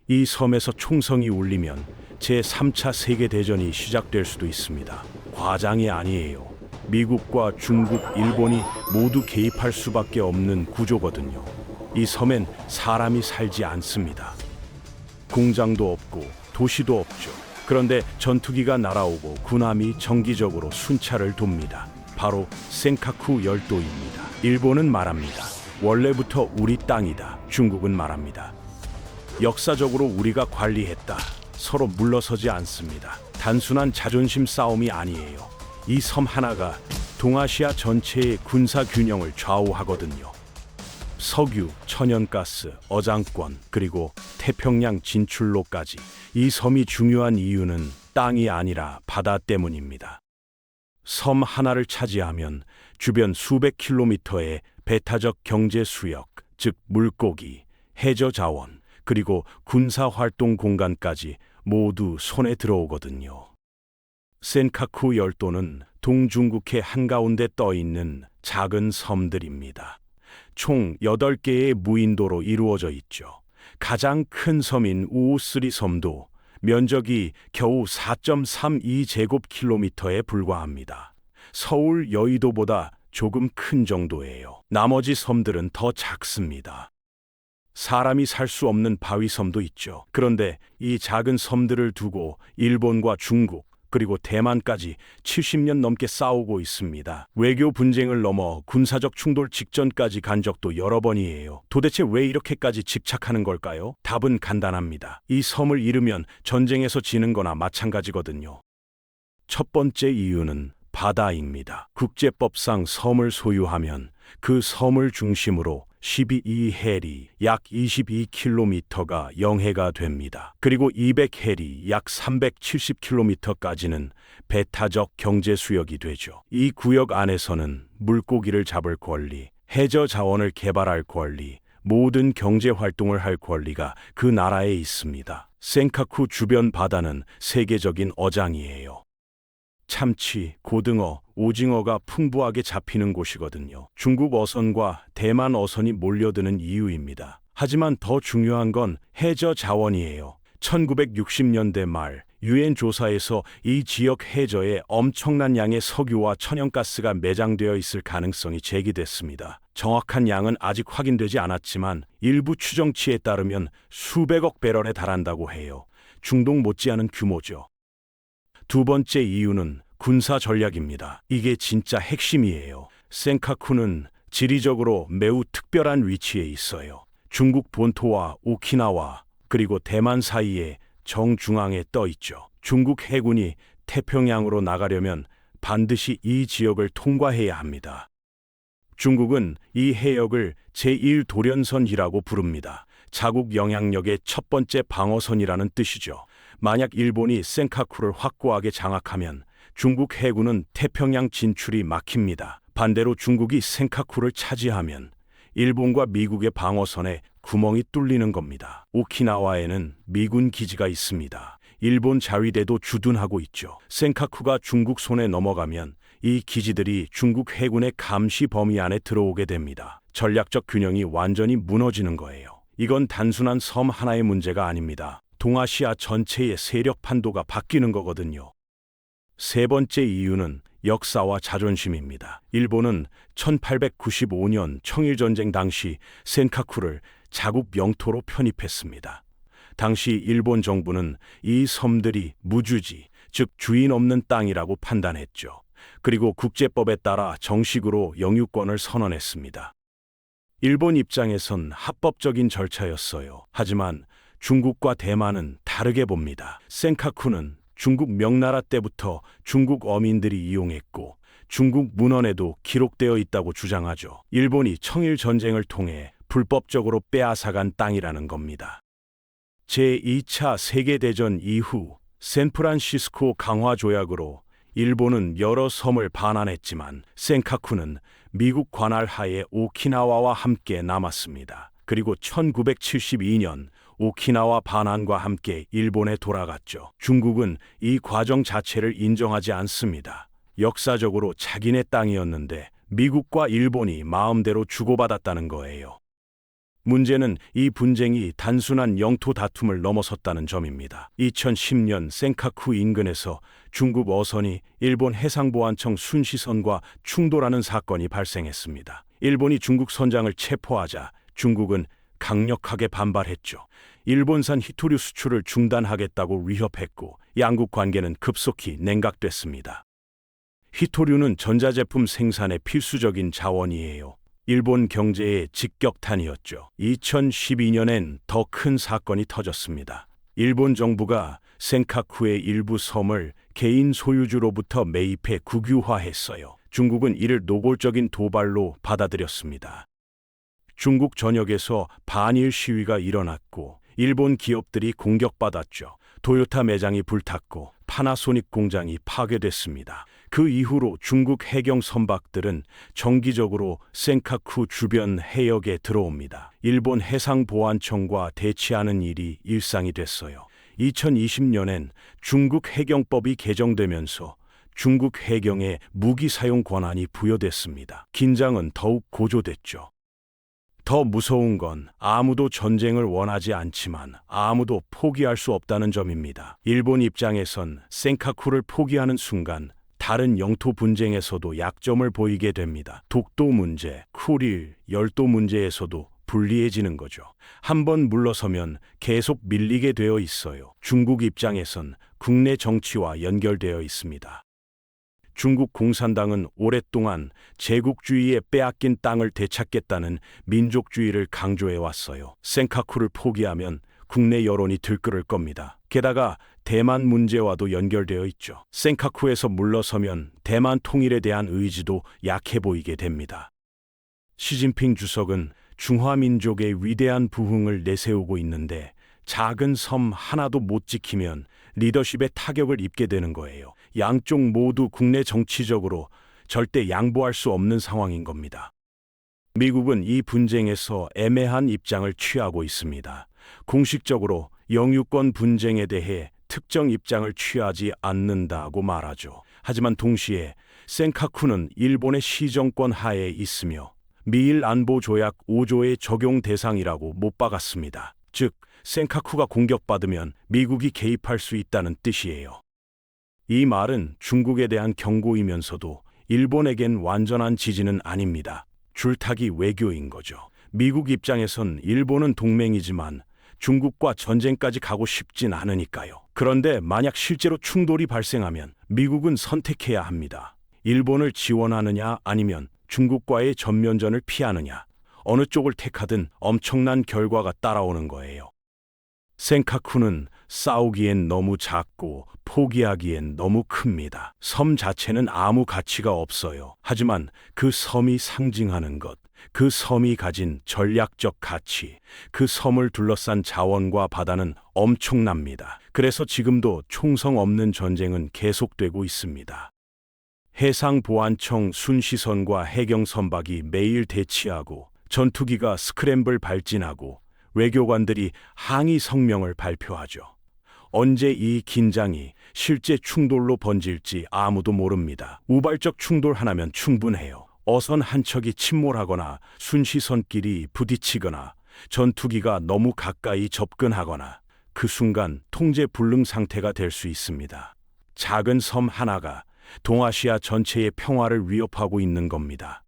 이 섬에서 총성이 울리면 제3차 세계대전이 시작될 수도 있습니다. 과장이 아니에요. 미국과 중국, 일본이 모두 개입할 수밖에 없는 구조거든요. 이 섬엔 사람이 살지 않습니다. 공장도 없고 도시도 없죠. 그런데 전투기가 날아오고 군함이 정기적으로 순찰을 돕니다. 바로 센카쿠 열도입니다. 일본은 말합니다. 원래부터 우리 땅이다. 중국은 말합니다. 역사적으로 우리가 관리했다. 서로 물러서지 않습니다. 단순한 자존심 싸움이 아니에요. 이 섬 하나가 동아시아 전체의 군사 균형을 좌우하거든요. 석유, 천연가스, 어장권, 그리고 태평양 진출로까지 이 섬이 중요한 이유는 땅이 아니라 바다 때문입니다. 섬 하나를 차지하면 주변 수백 킬로미터의 배타적 경제 수역, 즉 물고기, 해저 자원, 그리고 군사 활동 공간까지 모두 손에 들어오거든요. 센카쿠 열도는 동중국해 한가운데 떠 있는 작은 섬들입니다. 총 8개의 무인도로 이루어져 있죠. 가장 큰 섬인 우우스리 섬도 면적이 겨우 4.32제곱킬로미터에 불과합니다. 서울 여의도보다 조금 큰 정도예요. 나머지 섬들은 더 작습니다. 사람이 살 수 없는 바위섬도 있죠. 그런데 이 작은 섬들을 두고 일본과 중국, 그리고 대만까지 70년 넘게 싸우고 있습니다. 외교 분쟁을 넘어 군사적 충돌 직전까지 간 적도 여러 번이에요. 도대체 왜 이렇게까지 집착하는 걸까요? 답은 간단합니다. 이 섬을 잃으면 전쟁에서 지는 거나 마찬가지거든요. 첫 번째 이유는 바다입니다. 국제법상 섬을 소유하면 그 섬을 중심으로 12해리 약 22km가 영해가 됩니다. 그리고 200해리 약 370km까지는 배타적 경제 수역이 되죠. 이 구역 안에서는 물고기를 잡을 권리, 해저 자원을 개발할 권리, 모든 경제 활동을 할 권리가 그 나라에 있습니다. 센카쿠 주변 바다는 세계적인 어장이에요. 참치, 고등어, 오징어가 풍부하게 잡히는 곳이거든요. 중국 어선과 대만 어선이 몰려드는 이유입니다. 하지만 더 중요한 건 해저 자원이에요. 1960년대 말 유엔 조사에서 이 지역 해저에 엄청난 양의 석유와 천연가스가 매장되어 있을 가능성이 제기됐습니다. 정확한 양은 아직 확인되지 않았지만 일부 추정치에 따르면 수백억 배럴에 달한다고 해요. 중동 못지않은 규모죠. 두 번째 이유는 군사 전략입니다. 이게 진짜 핵심이에요. 센카쿠는 지리적으로 매우 특별한 위치에 있어요. 중국 본토와 오키나와 그리고 대만 사이에 정중앙에 떠 있죠. 중국 해군이 태평양으로 나가려면 반드시 이 지역을 통과해야 합니다. 중국은 이 해역을 제1도련선이라고 부릅니다. 자국 영향력의 첫 번째 방어선이라는 뜻이죠. 만약 일본이 센카쿠를 확고하게 장악하면 중국 해군은 태평양 진출이 막힙니다. 반대로 중국이 센카쿠를 차지하면 일본과 미국의 방어선에 구멍이 뚫리는 겁니다. 오키나와에는 미군 기지가 있습니다. 일본 자위대도 주둔하고 있죠. 센카쿠가 중국 손에 넘어가면 이 기지들이 중국 해군의 감시 범위 안에 들어오게 됩니다. 전략적 균형이 완전히 무너지는 거예요. 이건 단순한 섬 하나의 문제가 아닙니다. 동아시아 전체의 세력 판도가 바뀌는 거거든요. 세 번째 이유는 역사와 자존심입니다. 일본은 1895년 청일전쟁 당시 센카쿠를 자국 영토로 편입했습니다. 당시 일본 정부는 이 섬들이 무주지, 즉 주인 없는 땅이라고 판단했죠. 그리고 국제법에 따라 정식으로 영유권을 선언했습니다. 일본 입장에선 합법적인 절차였어요. 하지만 중국과 대만은 다르게 봅니다. 센카쿠는 중국 명나라 때부터 중국 어민들이 이용했고 중국 문헌에도 기록되어 있다고 주장하죠. 일본이 청일 전쟁을 통해 불법적으로 빼앗아간 땅이라는 겁니다. 제2차 세계대전 이후 샌프란시스코 강화 조약으로 일본은 여러 섬을 반환했지만 센카쿠는 미국 관할 하에 오키나와와 함께 남았습니다. 그리고 1972년 오키나와 반환과 함께 일본에 돌아갔죠. 중국은 이 과정 자체를 인정하지 않습니다. 역사적으로 자기네 땅이었는데 미국과 일본이 마음대로 주고받았다는 거예요. 문제는 이 분쟁이 단순한 영토 다툼을 넘어섰다는 점입니다. 2010년 센카쿠 인근에서 중국 어선이 일본 해상보안청 순시선과 충돌하는 사건이 발생했습니다. 일본이 중국 선장을 체포하자 중국은 강력하게 반발했죠. 일본산 히토류 수출을 중단하겠다고 위협했고 양국 관계는 급속히 냉각됐습니다. 히토류는 전자제품 생산의 필수적인 자원이에요. 일본 경제의 직격탄이었죠. 2012년엔 더 큰 사건이 터졌습니다. 일본 정부가 센카쿠의 일부 섬을 개인 소유주로부터 매입해 국유화했어요. 중국은 이를 노골적인 도발로 받아들였습니다. 중국 전역에서 반일 시위가 일어났고 일본 기업들이 공격받았죠. 도요타 매장이 불탔고 파나소닉 공장이 파괴됐습니다. 그 이후로 중국 해경 선박들은 정기적으로 센카쿠 주변 해역에 들어옵니다. 일본 해상보안청과 대치하는 일이 일상이 됐어요. 2020년엔 중국 해경법이 개정되면서 중국 해경에 무기 사용 권한이 부여됐습니다. 긴장은 더욱 고조됐죠. 더 무서운 건 아무도 전쟁을 원하지 않지만 아무도 포기할 수 없다는 점입니다. 일본 입장에선 센카쿠를 포기하는 순간 다른 영토 분쟁에서도 약점을 보이게 됩니다. 독도 문제, 쿠릴, 열도 문제에서도 불리해지는 거죠. 한번 물러서면 계속 밀리게 되어 있어요. 중국 입장에선 국내 정치와 연결되어 있습니다. 중국 공산당은 오랫동안 제국주의에 빼앗긴 땅을 되찾겠다는 민족주의를 강조해 왔어요. 센카쿠를 포기하면 국내 여론이 들끓을 겁니다. 게다가 대만 문제와도 연결되어 있죠. 센카쿠에서 물러서면 대만 통일에 대한 의지도 약해 보이게 됩니다. 시진핑 주석은 중화민족의 위대한 부흥을 내세우고 있는데 작은 섬 하나도 못 지키면 리더십에 타격을 입게 되는 거예요. 양쪽 모두 국내 정치적으로 절대 양보할 수 없는 상황인 겁니다. 미국은 이 분쟁에서 애매한 입장을 취하고 있습니다. 공식적으로 영유권 분쟁에 대해 특정 입장을 취하지 않는다고 말하죠. 하지만 동시에 센카쿠는 일본의 시정권 하에 있으며 미일 안보 조약 5조의 적용 대상이라고 못 박았습니다. 즉, 센카쿠가 공격받으면 미국이 개입할 수 있다는 뜻이에요. 이 말은 중국에 대한 경고이면서도 일본에겐 완전한 지지는 아닙니다. 줄타기 외교인 거죠. 미국 입장에선 일본은 동맹이지만 중국과 전쟁까지 가고 싶진 않으니까요. 그런데 만약 실제로 충돌이 발생하면 미국은 선택해야 합니다. 일본을 지원하느냐 아니면 중국과의 전면전을 피하느냐. 어느 쪽을 택하든 엄청난 결과가 따라오는 거예요. 센카쿠는 싸우기엔 너무 작고 포기하기엔 너무 큽니다. 섬 자체는 아무 가치가 없어요. 하지만 그 섬이 상징하는 것, 그 섬이 가진 전략적 가치, 그 섬을 둘러싼 자원과 바다는 엄청납니다. 그래서 지금도 총성 없는 전쟁은 계속되고 있습니다. 해상보안청 순시선과 해경선박이 매일 대치하고 전투기가 스크램블 발진하고 외교관들이 항의 성명을 발표하죠. 언제 이 긴장이 실제 충돌로 번질지 아무도 모릅니다. 우발적 충돌 하나면 충분해요. 어선 한 척이 침몰하거나 순시선끼리 부딪히거나 전투기가 너무 가까이 접근하거나 그 순간 통제 불능 상태가 될 수 있습니다. 작은 섬 하나가 동아시아 전체의 평화를 위협하고 있는 겁니다.